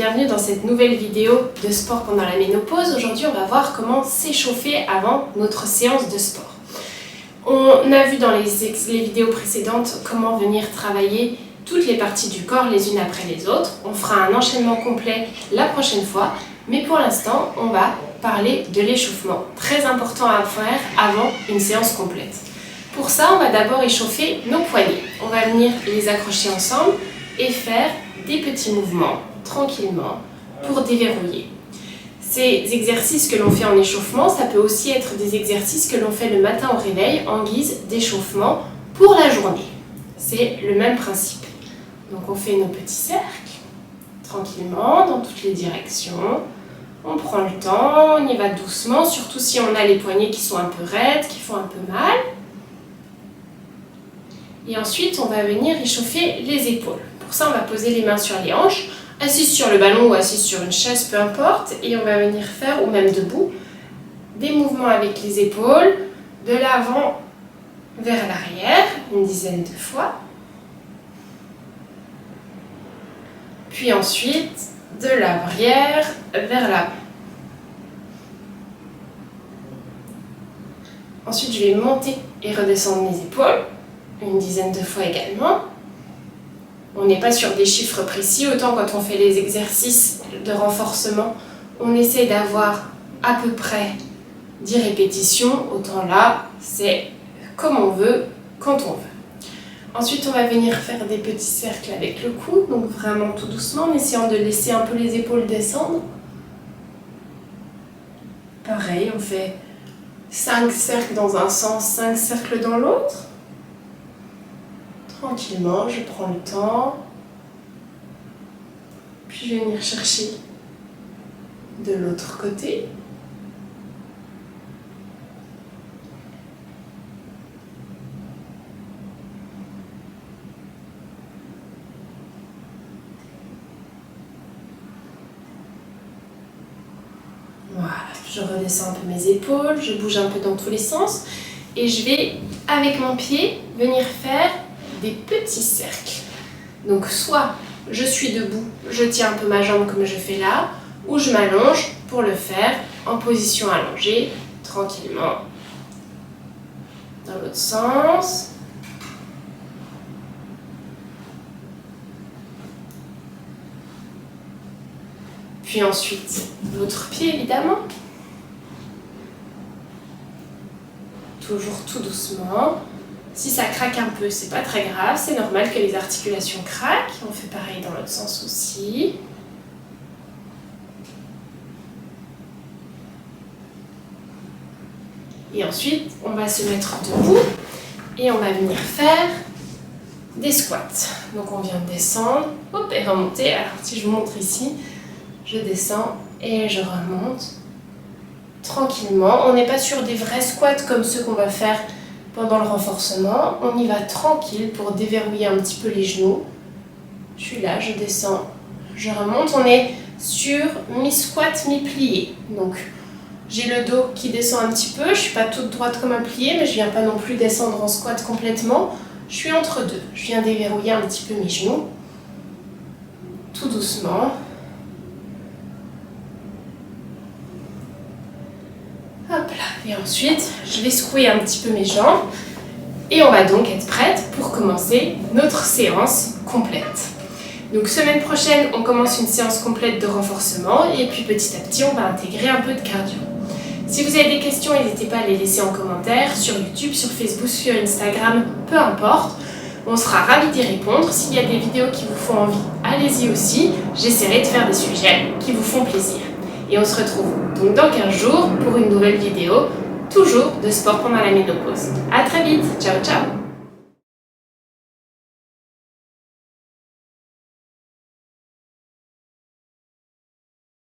bienvenue dans cette nouvelle vidéo de sport pendant la ménopause. Aujourd'hui, on va voir comment s'échauffer avant notre séance de sport. On a vu dans les vidéos précédentes comment venir travailler toutes les parties du corps les unes après les autres. On fera un enchaînement complet la prochaine fois, mais pour l'instant, on va parler de l'échauffement, très important à faire avant une séance complète. Pour ça, on va d'abord échauffer nos poignets. On va venir les accrocher ensemble et faire des petits mouvements tranquillement pour déverrouiller. Ces exercices que l'on fait en échauffement, ça peut aussi être des exercices que l'on fait le matin au réveil en guise d'échauffement pour la journée. C'est le même principe. Donc on fait nos petits cercles tranquillement dans toutes les directions. On prend le temps, on y va doucement, surtout si on a les poignets qui sont un peu raides, qui font un peu mal. Et ensuite, on va venir échauffer les épaules. Pour ça, on va poser les mains sur les hanches, assise sur le ballon ou assise sur une chaise, peu importe. Et on va venir faire, ou même debout, des mouvements avec les épaules, de l'avant vers l'arrière, une dizaine de fois. Puis ensuite, de l'arrière vers l'avant. Ensuite, je vais monter et redescendre mes épaules, une dizaine de fois également. On n'est pas sur des chiffres précis, autant quand on fait les exercices de renforcement, on essaie d'avoir à peu près 10 répétitions, autant là, c'est comme on veut, quand on veut. Ensuite, on va venir faire des petits cercles avec le cou, donc vraiment tout doucement, en essayant de laisser un peu les épaules descendre. Pareil, on fait 5 cercles dans un sens, 5 cercles dans l'autre. Tranquillement, je prends le temps. Puis je vais venir chercher de l'autre côté. Voilà, je redescends un peu mes épaules, je bouge un peu dans tous les sens et je vais, avec mon pied, venir faire des petits cercles. Donc soit je suis debout, je tiens un peu ma jambe comme je fais là, ou je m'allonge pour le faire en position allongée, tranquillement. Dans l'autre sens. Puis ensuite, l'autre pied évidemment. Toujours tout doucement. Si ça craque un peu, c'est pas très grave, c'est normal que les articulations craquent. On fait pareil dans l'autre sens aussi. Et ensuite, on va se mettre debout et on va venir faire des squats. Donc on vient de descendre, hop, et remonter. Alors si je vous montre ici, je descends et je remonte tranquillement. On n'est pas sur des vrais squats comme ceux qu'on va faire pendant le renforcement. On y va tranquille pour déverrouiller un petit peu les genoux. Je suis là, je descends, je remonte. On est sur mi-squat, mi-plié. Donc j'ai le dos qui descend un petit peu. Je ne suis pas toute droite comme un plié, mais je ne viens pas non plus descendre en squat complètement. Je suis entre deux. Je viens déverrouiller un petit peu mes genoux. Tout doucement. Hop là. Et ensuite, je vais secouer un petit peu mes jambes. Et on va donc être prête pour commencer notre séance complète. Donc semaine prochaine, on commence une séance complète de renforcement. Et puis petit à petit, on va intégrer un peu de cardio. Si vous avez des questions, n'hésitez pas à les laisser en commentaire sur YouTube, sur Facebook, sur Instagram, peu importe. On sera ravis d'y répondre. S'il y a des vidéos qui vous font envie, allez-y aussi. J'essaierai de faire des sujets qui vous font plaisir. Et on se retrouve donc dans 15 jours pour une nouvelle vidéo, toujours de sport pendant la ménopause. À très vite, ciao ciao!